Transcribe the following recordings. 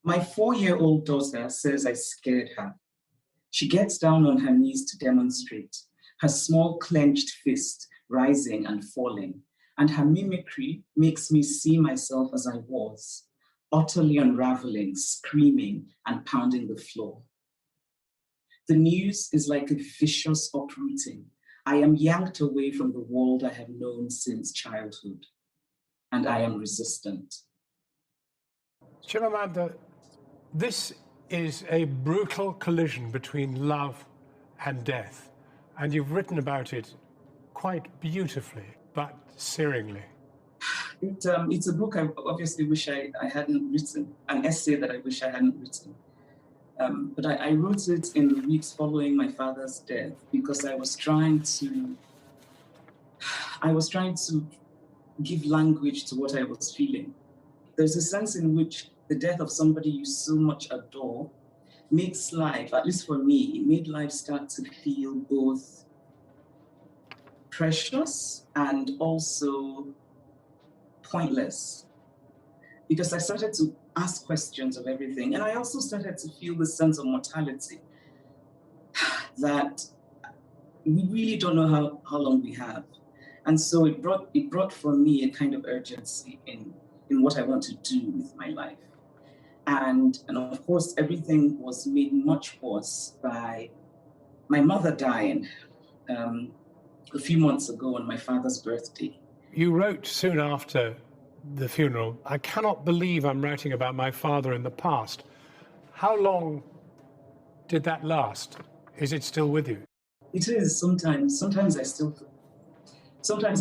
My 4-year-old daughter says I scared her. She gets down on her knees to demonstrate, her small clenched fist rising and falling, and her mimicry makes me see myself as I was, utterly unraveling, screaming, and pounding the floor. The news is like a vicious uprooting. I am yanked away from the world I have known since childhood, and I am resistant. Chimamanda, this is a brutal collision between love and death, and you've written about it quite beautifully, but searingly. It's a book I obviously wish I hadn't written, an essay that I wish I hadn't written. But I wrote it in the weeks following my father's death because I was trying to give language to what I was feeling. There's a sense in which the death of somebody you so much adore makes life, at least for me, it made life start to feel both precious and also pointless. Because I started to ask questions of everything. And I also started to feel the sense of mortality that we really don't know how long we have. And so it brought for me a kind of urgency in what I want to do with my life. And of course, everything was made much worse by my mother dying a few months ago on my father's birthday. You wrote soon after the funeral, "I cannot believe I'm writing about my father in the past." How long did that last? Is it still with you? It is sometimes. Sometimes I'll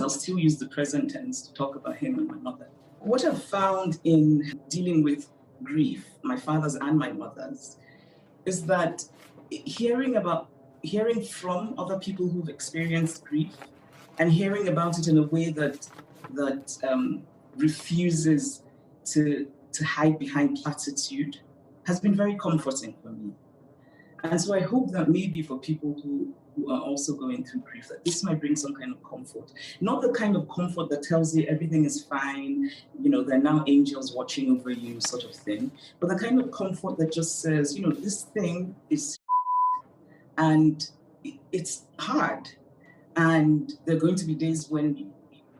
still use the present tense to talk about him and my mother. What I've found in dealing with grief, my father's and my mother's, is that hearing from other people who've experienced grief and hearing about it in a way that refuses to hide behind platitude has been very comforting for me. And so I hope that maybe for people who are also going through grief, that this might bring some kind of comfort. Not the kind of comfort that tells you everything is fine, there are now angels watching over you sort of thing, but the kind of comfort that just says, this thing is and it's hard. And there are going to be days when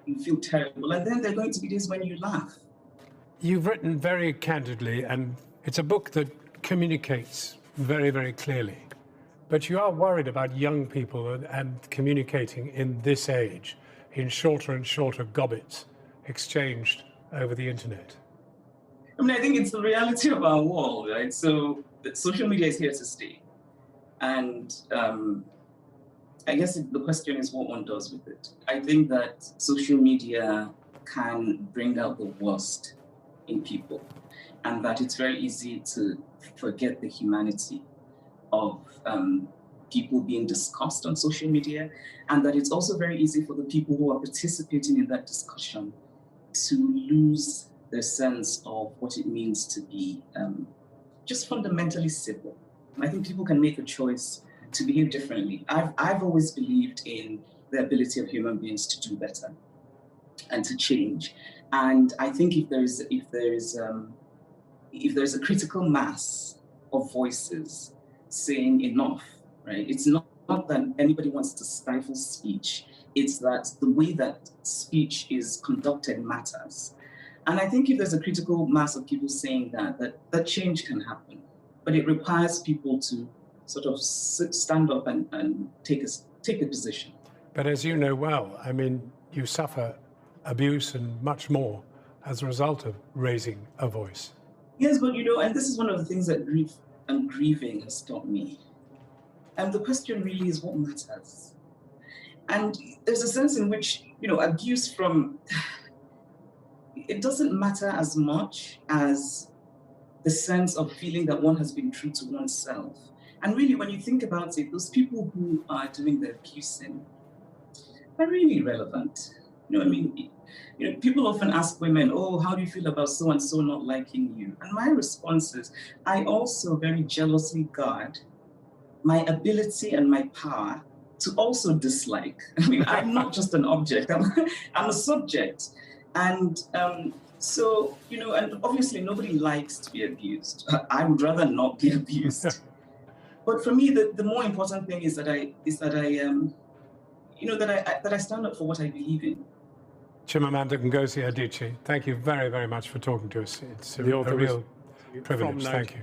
you feel terrible, and then there are going to be days when you laugh. You've written very candidly, and it's a book that communicates very, very clearly. But you are worried about young people and communicating in this age in shorter and shorter gobbets exchanged over the internet. I think it's the reality of our world, right? So social media is here to stay. And I guess the question is what one does with it. I think that social media can bring out the worst in people, and that it's very easy to forget the humanity of people being discussed on social media, and that it's also very easy for the people who are participating in that discussion to lose their sense of what it means to be just fundamentally civil. And I think people can make a choice to behave differently. I've always believed in the ability of human beings to do better and to change. And I think if there's a critical mass of voices saying enough, right? It's not that anybody wants to stifle speech. It's that the way that speech is conducted matters. And I think if there's a critical mass of people saying that change can happen, but it requires people to sort of stand up and take a position. But as you know well, you suffer abuse and much more as a result of raising a voice. Yes, but and this is one of the things that grief and grieving has taught me. And the question really is what matters. And there's a sense in which, abuse it doesn't matter as much as the sense of feeling that one has been true to oneself. And really, when you think about it, those people who are doing the abusing are really irrelevant. People often ask women, "Oh, how do you feel about so-and-so not liking you?" And my response is, I also very jealously guard my ability and my power to also dislike. I'm not just an object, I'm a subject. And So, and obviously nobody likes to be abused. I would rather not be abused. But for me, the more important thing is that I that I stand up for what I believe in. Chimamanda Ngozi Adichie, thank you very, very much for talking to us. It's a real privilege. Thank you.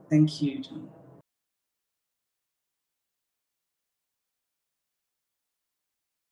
Thank you, John.